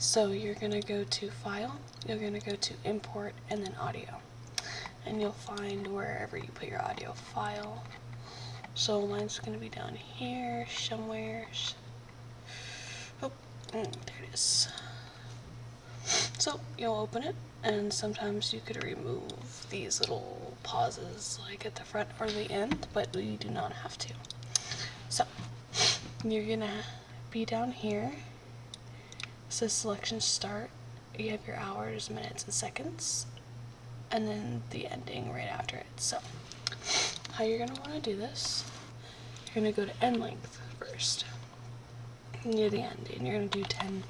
So you're going to go to File, you're going to go to Import, and then Audio. And you'll find wherever you put your audio file. So mine's going to be down here somewhere. Oh, there it is. So you'll open it, and sometimes you could remove these little pauses like at the front or the end, but you do not have to. So you're going to be down here. It says Selection Start. You have your hours, minutes, and seconds, and then the ending right after it. So how you're going to want to do this, you're going to go to end length first near the end, and you're going to do 10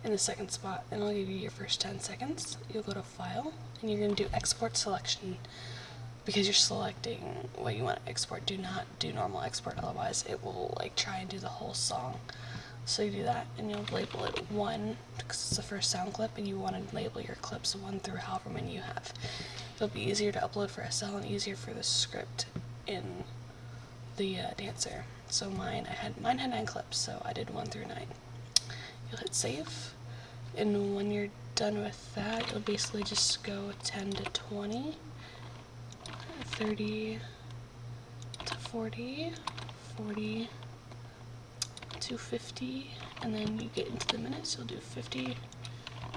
in the second spot, and I'll give you your first 10 seconds. You'll go to File, and you're going to do Export Selection because you're selecting what you want to export. Do not do normal export, otherwise it will like try and do the whole song. So you do that, and you'll label it 1 because it's the first sound clip, and you want to label your clips 1 through however many you have. It'll be easier to upload for SL and easier for the script in the Dancer. So mine had 9 clips, so I did 1 through 9. You'll hit save, and when you're done with that, you'll basically just go 10 to 20, 30 to 40, 40 to 50, and then you get into the minutes. You'll do 50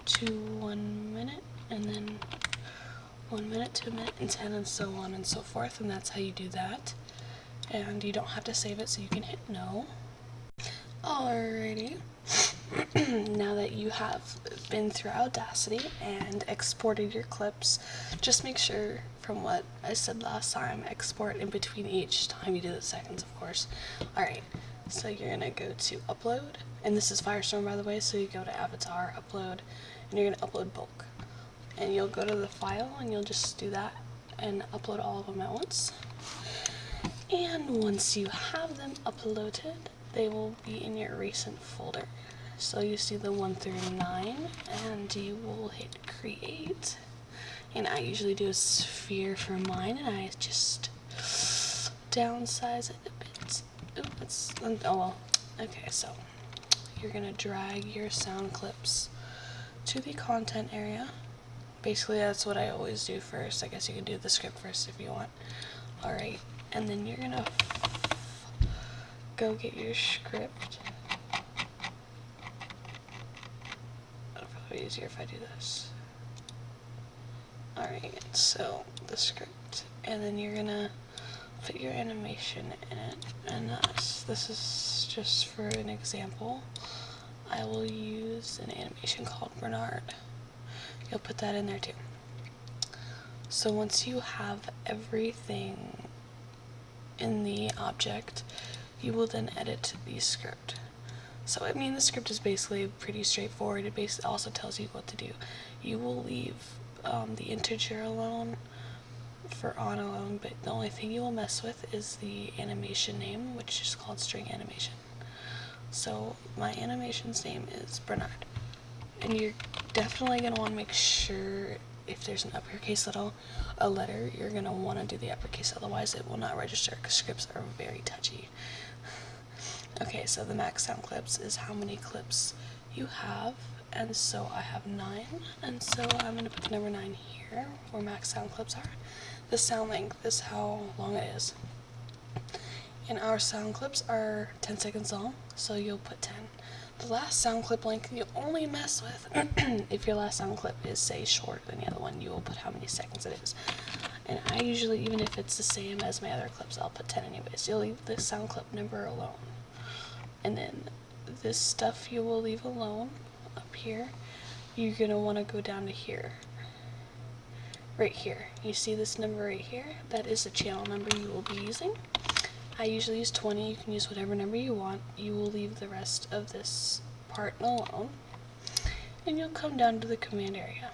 to 1 minute, and then 1 minute to 1 minute and 10, and so on and so forth. And that's how you do that. And you don't have to save it, so you can hit no. Alrighty. Now that you have been through Audacity and exported your clips, just make sure, from what I said last time, export in between each time you do the seconds, of course. Alright, so you're going to go to Upload, and this is Firestorm, by the way, so you go to Avatar, Upload, and you're going to upload bulk. And you'll go to the file, and you'll just do that, and upload all of them at once. And once you have them uploaded, they will be in your recent folder. So you see the 1 through 9, and you will hit create. And I usually do a sphere for mine, and I just downsize it a bit. Ooh, oh well. Okay, so you're gonna drag your sound clips to the content area. Basically, that's what I always do first. I guess you can do the script first if you want. Alright, and then you're gonna go get your script. It'll probably be easier if I do this. Alright, so the script, and then you're gonna put your animation in it, and this is just for an example. I will use an animation called Bernard. You'll put that in there too. So once you have everything in the object, you will then edit the script. So I mean, the script is basically pretty straightforward. It basically also tells you what to do. You will leave the integer alone for on alone, but the only thing you will mess with is the animation name, which is called string animation. So my animation's name is Bernard, and you're definitely going to want to make sure if there's an uppercase letter, you're going to want to do the uppercase, otherwise it will not register because scripts are very touchy. Okay, so the max sound clips is how many clips you have, and so I have 9, and so I'm going to put the number 9 here where max sound clips are. The sound length is how long it is. And our sound clips are 10 seconds long, so you'll put 10. The last sound clip length you only mess with if your last sound clip is, say, shorter than the other one, you will put how many seconds it is. And I usually, even if it's the same as my other clips, I'll put 10 anyways. You'll leave the sound clip number alone. And then this stuff you will leave alone up here. You're going to want to go down to here. Right here. You see this number right here? That is the channel number you will be using. I usually use 20. You can use whatever number you want. You will leave the rest of this part alone. And you'll come down to the command area.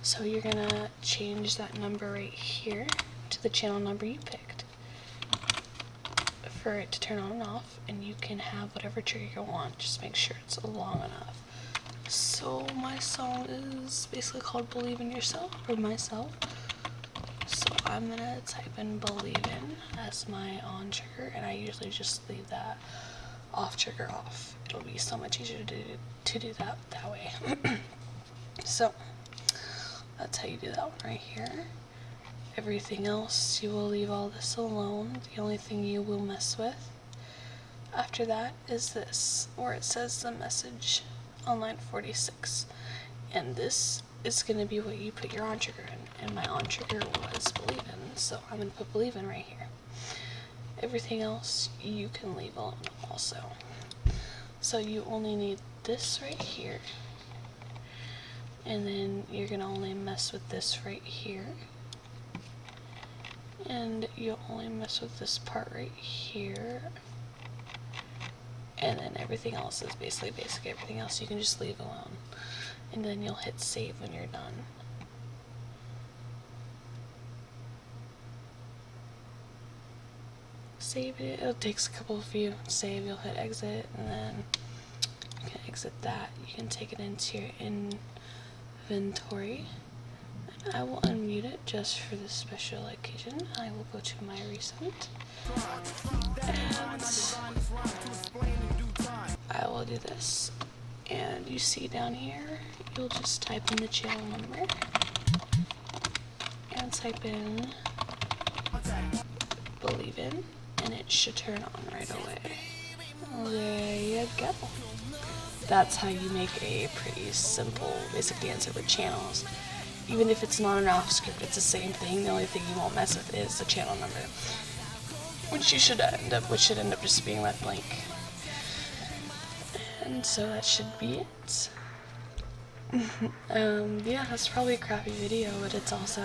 So you're going to change that number right here to the channel number you picked for it to turn on and off, and you can have whatever trigger you want. Just make sure it's long enough. So my song is basically called Believe in Yourself, or Myself. So I'm going to type in Believe in as my on trigger, and I usually just leave that off trigger off. It'll be so much easier to do that way. So that's how you do that one right here. Everything else, you will leave all this alone. The only thing you will mess with after that is this, where it says the message on line 46. And this is going to be what you put your on trigger in. And my on trigger was believe in, so I'm going to put believe in right here. Everything else you can leave alone also. So you only need this right here. And then you're going to only mess with this right here. And you'll only mess with this part right here. And then everything else is basically basic. Everything else you can just leave alone. And then you'll hit save when you're done. Save it. It takes a couple of you. Save, you'll hit exit, and then you can exit that. You can take it into your inventory. And I will unmute it just for this special occasion. I will go to my recent. And I will do this. And you see down here, you'll just type in the channel number. And type in believe in. And it should turn on right away. There you go. That's how you make a pretty simple basic dancer with channels. Even if it's not an off script, it's the same thing. The only thing you won't mess with is the channel number, which should end up just being left blank. And so that should be it. Yeah, that's probably a crappy video, but it's also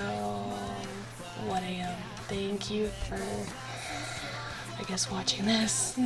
1 AM. Thank you for, I guess, watching this.